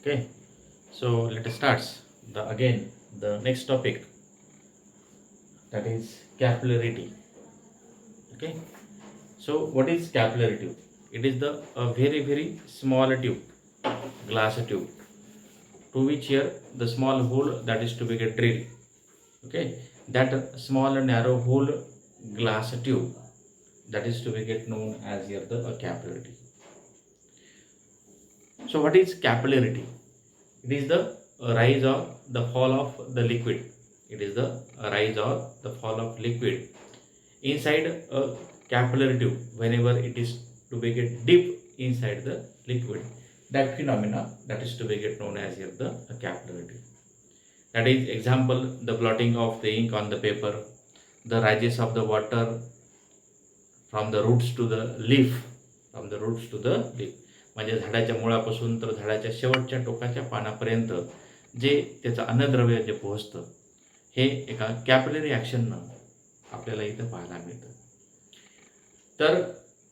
Okay, so let us start the next topic, that is capillarity. Okay, so what is capillary tube? It is the a very small tube, glass tube, to which here the small hole that is to be get drilled. Okay, that small narrow hole glass tube that is to be get known as here the capillary. So what is capillarity? It is the rise or the fall of the liquid. It is the rise or the fall of liquid inside a capillary tube whenever it is to be get deep inside the liquid. That phenomena that is to be get known as here the capillary tube. That is example, the blotting of the ink on the paper, the rises of the water from the roots to the leaf, from the roots to the leaf, म्हणजे झाडाच्या मुळापासून तर झाडाच्या शेवटच्या टोकाच्या पानापर्यंत जे त्याचं अन्नद्रव्य जे पोहोचतं हे एका कॅपिलरी ॲक्शननं आपल्याला इथं पाहायला मिळतं. तर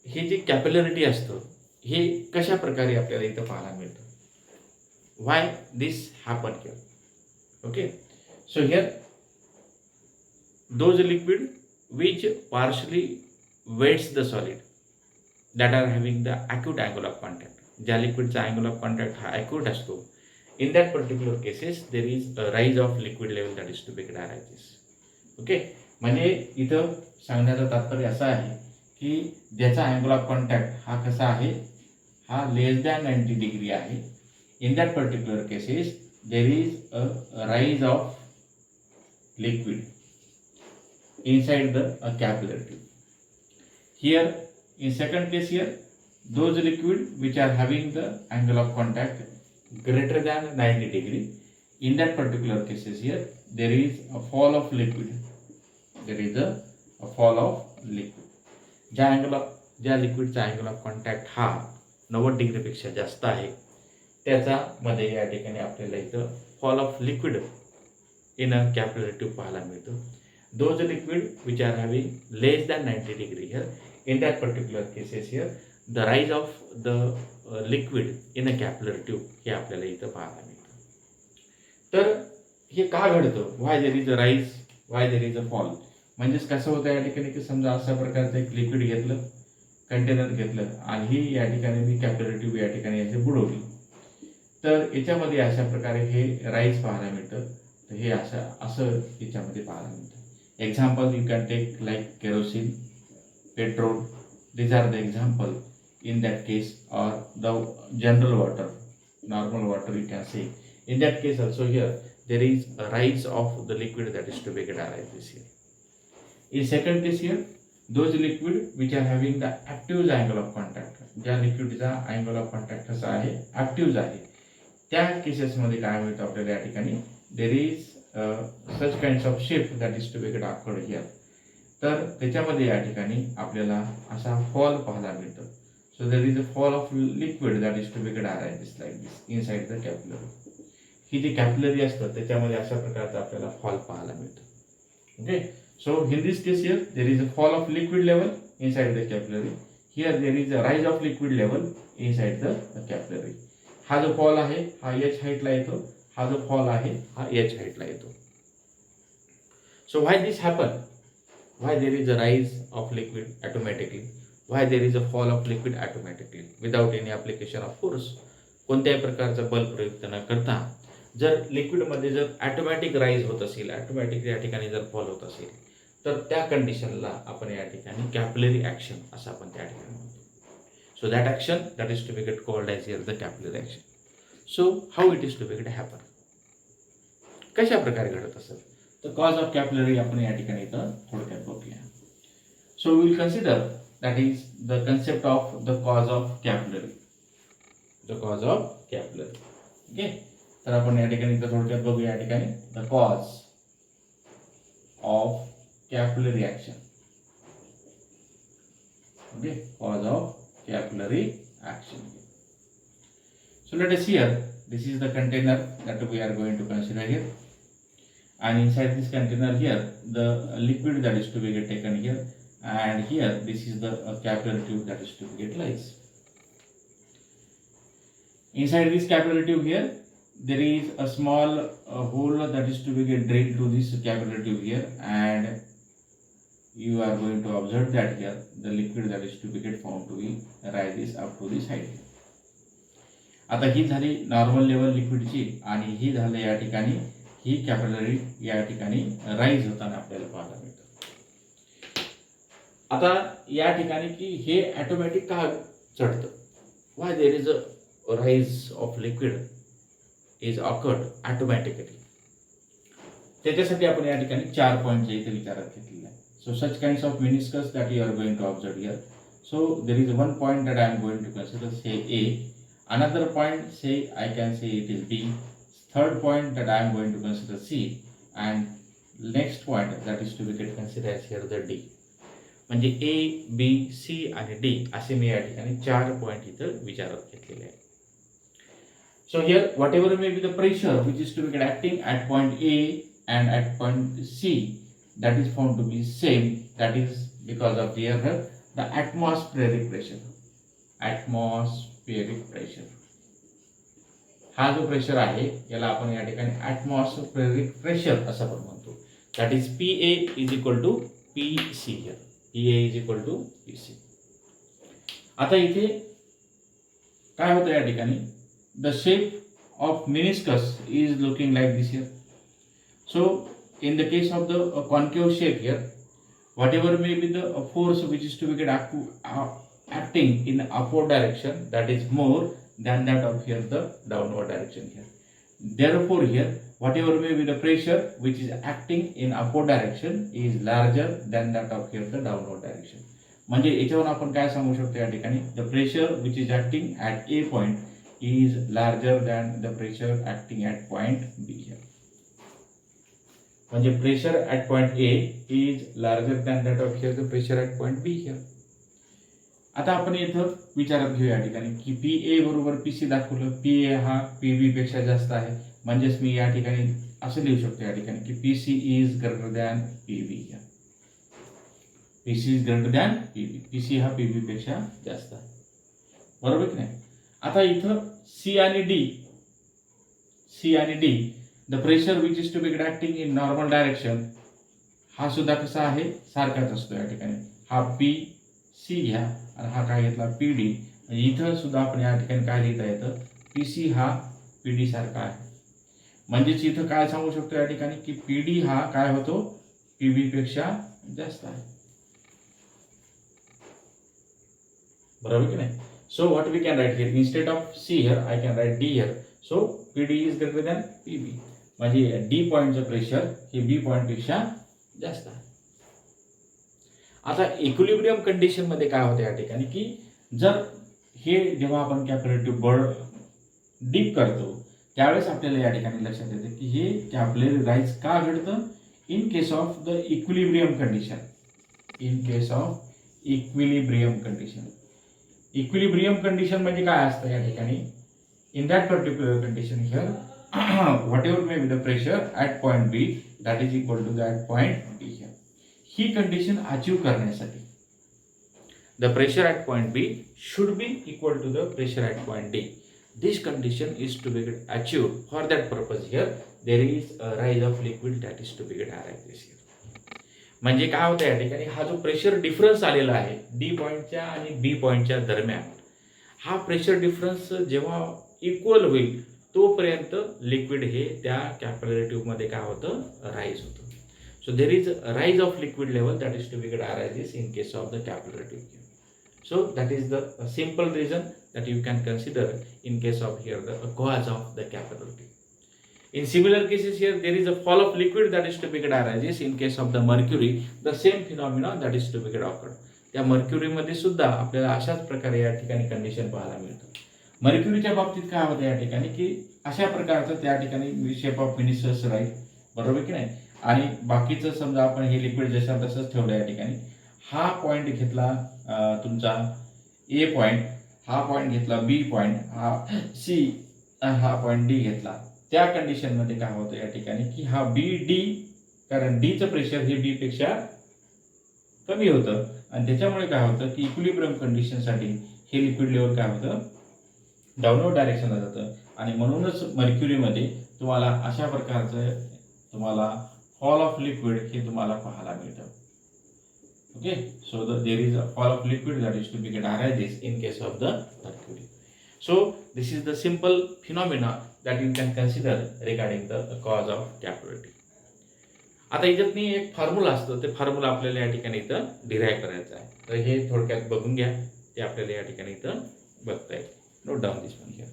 हे जे कॅपिलरिटी असतं हे कशा प्रकारे आपल्याला इथं पाहायला मिळतं? Why this happen here? Okay, so here those liquid which partially weights the solid that are having the acute angle of contact. ज्या लिक्विडचा अँगल ऑफ कॉन्टॅक्ट हा ॲक्यूट असतो, in that particular cases there is a rise of liquid level that is to be rises. Okay, म्हणजे इथं सांगण्याचं तात्पर्य असं आहे की ज्याचा अँगल ऑफ कॉन्टॅक्ट हा कसा आहे, हा लेस दॅन 90 डिग्री आहे. In that particular cases there is a rise of liquid inside the capillary tube. Here in second case here, those liquid which are having the angle of contact greater than 90 degree, in that particular cases here there is a fall of liquid. There is a fall of liquid. ज्या लिक्विडचा angle of contact हा 90 डिग्रीपेक्षा जास्त आहे त्याच्यामध्ये या ठिकाणी आपल्याला इथं fall of liquid in a capillary tube पाहायला मिळतं. Those liquid which are having less than 90 degree here, in that particular cases here the rise of the liquid in a capillary tube हे आपल्याला इथं पाहायला मिळतं. तर हे का घडतं? Why there is a rise, why there is a fall. म्हणजेच कसं होतं या ठिकाणी की समजा अशा प्रकारचं एक लिक्विड घेतलं, कंटेनर घेतलं आणि ही या ठिकाणी मी कॅपिलरी ट्यूब या ठिकाणी याची बुडवली, तर याच्यामध्ये अशा प्रकारे हे राईज पाहायला मिळतं. तर हे असं याच्यामध्ये पाहायला मिळतं. Example you can take like kerosene, petrol. These are the example in that case, or the general water, normal water you can say. In that case also here there is a rise of the liquid that is to be arises here. In second case here, those liquid which are having the active angle of contact, ज्या लिक्विडचा angle of contact कसा आहे, active आहे, त्या केसेसमध्ये काय मिळतं आपल्याला या ठिकाणी, there is such kinds of shift that is to be occurred here. तर त्याच्यामध्ये या ठिकाणी आपल्याला असा फॉल पाहायला मिळतो. So there is a fall of liquid that is to be arises like this inside the capillary. ही जी कॅपिलरी असतं त्याच्यामध्ये अशा प्रकारचा आपल्याला फॉल पाहायला मिळतो. Okay, so in this case here there is a fall of liquid level inside the capillary. Here there is a rise of liquid level inside the capillary. हा जो फॉल आहे हा एच हाईटला येतो, हा जो फॉल आहे हा एच हाईटला येतो. So why this happen? Why there is a rise of liquid automatically, why there is a fall of liquid automatically without any application of force. कोणत्याही प्रकारचा बल प्रयुक्त न करता जर लिक्विडमध्ये जर ॲटोमॅटिक राईज होत असेल, ॲटोमॅटिक या ठिकाणी जर फॉल होत असेल, तर त्या कंडिशनला आपण या ठिकाणी कॅपिलरी ॲक्शन असं आपण त्या ठिकाणी म्हणतो. So that action that is to be get called as here the capillary action. So how it is to be get happen? कशा प्रकारे घडत असेल? तर कॉज ऑफ कॅपिलरी आपण या ठिकाणी इथं थोडक्यात बघूया. So will consider that is the concept of the cause of capillary. The cause of capillary. Okay, तर आपण या ठिकाणी इथं थोडक्यात बघूया. या ठिकाणी the cause of capillary action. Okay, cause of capillary action. So let us here, this is the container that we are going to consider here, and inside this container here the liquid that is to be taken here, and here this is the capillary tube that is to be utilized. Inside this capillary tube here, there is a small hole that is to be get drilled to this capillary tube here, and you are going to observe that here the liquid that is to be get found to be rises up to this height. आता ही झाली normal level लिक्विडची आणि ही झालं या ठिकाणी ही capillary या ठिकाणी rise होताना आपल्याला पाहायला मिळतं. आता या ठिकाणी की हे ऑटोमॅटिक का चढतं, why there is a rise of liquid is occurred automatically. त्याच्यासाठी आपण या ठिकाणी 4 पॉईंटचे इथे विचारात घेतलेले आहे. So such kinds of meniscus that you are going to observe here. So there is one point that I am going to consider, say A. Another point, say I can say it is B. Third point that I am going to consider C, and next point that is to be considered as here the D. म्हणजे A, B, C आणि D असे मी या ठिकाणी 4 point इथं विचारात घेतलेले आहेत. So here whatever may be the pressure which is to be acting at point A and at point C, that is found to be same. That is because of here the atmospheric pressure. Atmospheric pressure हा जो pressure आहे याला आपण या ठिकाणी ॲटमॉस्फिअरिक pressure असं पण म्हणतो. That is PA is equal to PC here. PA is equal to PC. आता इथे काय होतं या ठिकाणी, the shape of meniscus is looking like this here. So in the case of the concave shape here, whatever may be the force which is to be get acting in upward direction, that is more than that of here the downward direction here. Therefore here whatever may be the pressure which is acting in upward direction is larger than that of here the downward direction. म्हणजे याच्यावर आपण काय सांगू शकतो या ठिकाणी, the pressure which is acting at A point is larger than the pressure acting at point B here. म्हणजे pressure at point A is larger than that of here the pressure at point B here. आता आपण इथं विचारात घेऊ या ठिकाणी की PA बरोबर PC दाखवलं, PA हा PB पेक्षा जास्त आहे, म्हणजेच मी या ठिकाणी असं लिहू शकतो या ठिकाणी की PC is greater than PB. PC is greater than PB. PC हा PB पेक्षा जास्त आहे, बरोबर की नाही. आता इथं C आणि D the pressure which is to be acting in normal direction हा सुद्धा कसा आहे, सारखाच असतो या ठिकाणी. हा PC घ्या आणि हा काय घेतला PD. म्हणजे इथं सुद्धा आपण या ठिकाणी काय लिहिता येतं, PC हा PD सारखा आहे. म्हणजेच इथं काय सांगू शकतो या ठिकाणी की PD हा काय होतो, PB पेक्षा जास्त आहे, बरोबर की नाही. So what we can write here, instead of C here I can write D here. So PD is greater than PB. म्हणजे D पॉईंटचं प्रेशर हे B पॉईंट पेक्षा जास्त आहे. आता इक्विलिब्रियम कंडिशन मध्ये काय होतं या ठिकाणी की जर हे जेव्हा आपण कॅपिलरी ट्यूब डीप करतो त्यावेळेस आपल्याला या ठिकाणी लक्षात येतं की हे कॅपिलरी राईज का घडतं, in case of the equilibrium condition. In case of equilibrium condition. Equilibrium condition म्हणजे काय असतं या ठिकाणी, in that particular condition here whatever may be the pressure at point B that is equal to that point B here. ही condition achieve करण्यासाठी the pressure at point B should be equal to the pressure at point D. This condition is to be get achieve. For that purpose here there is a rise of liquid that is to be get this here. म्हणजे काय होतं या ठिकाणी, हा जो pressure difference आलेला आहे D पॉईंटच्या आणि B पॉईंटच्या दरम्यान, हा प्रेशर डिफरन्स जेव्हा इक्वल होईल तोपर्यंत लिक्विड हे त्या कॅपिलरी ट्यूबमध्ये काय होतं, राईज होतं. So there is a rise of liquid level that is to be get arises in case of the capillary tube. So that is the simple reason that you can consider in case of here the cause of the capillary tube. In similar cases here there is a fall of liquid that is to be get arises in case of the mercury. The same phenomenon that is to be get occurred. त्या mercury मध्ये सुद्धा आपल्याला अशाच प्रकारे या ठिकाणी condition पाहायला मिळतं. मर्क्युरीच्या बाबतीत काय होतं या ठिकाणी की अशा प्रकारचं त्या ठिकाणी शेप ऑफ मेनिस्कस राहील, बरोबर की नाही. आणि बाकीचं समजा आपण हे लिक्विड जशा तसंच ठेवलं या ठिकाणी, हा पॉईंट घेतला तुमचा A पॉईंट, हा पॉईंट घेतला B पॉईंट, हा C आणि हा पॉईंट D घेतला. त्या कंडिशनमध्ये काय होतं या ठिकाणी की हा BD, कारण Dचं प्रेशर हे B पेक्षा कमी होतं आणि त्याच्यामुळे काय होतं की इक्विलिब्रियम कंडिशनसाठी हे लिक्विड लेवल काय होतं, डाऊनवर्ड डायरेक्शनला जातं आणि म्हणूनच मर्क्युरीमध्ये तुम्हाला अशा प्रकारचं तुम्हाला फॉल ऑफ लिक्विड हे तुम्हाला पाहायला मिळतं. Okay, so there is a fall of liquid that is to be get arises in case of the mercury. So this is the simple phenomena that you can consider regarding the cause of capillary. आता याच्यातनी एक formula असतं, ते formula आपल्याला या ठिकाणी इथं derive करायचं आहे. तर हे थोडक्यात बघून घ्या, ते आपल्याला या ठिकाणी इथं बघता येईल. Note down this one here.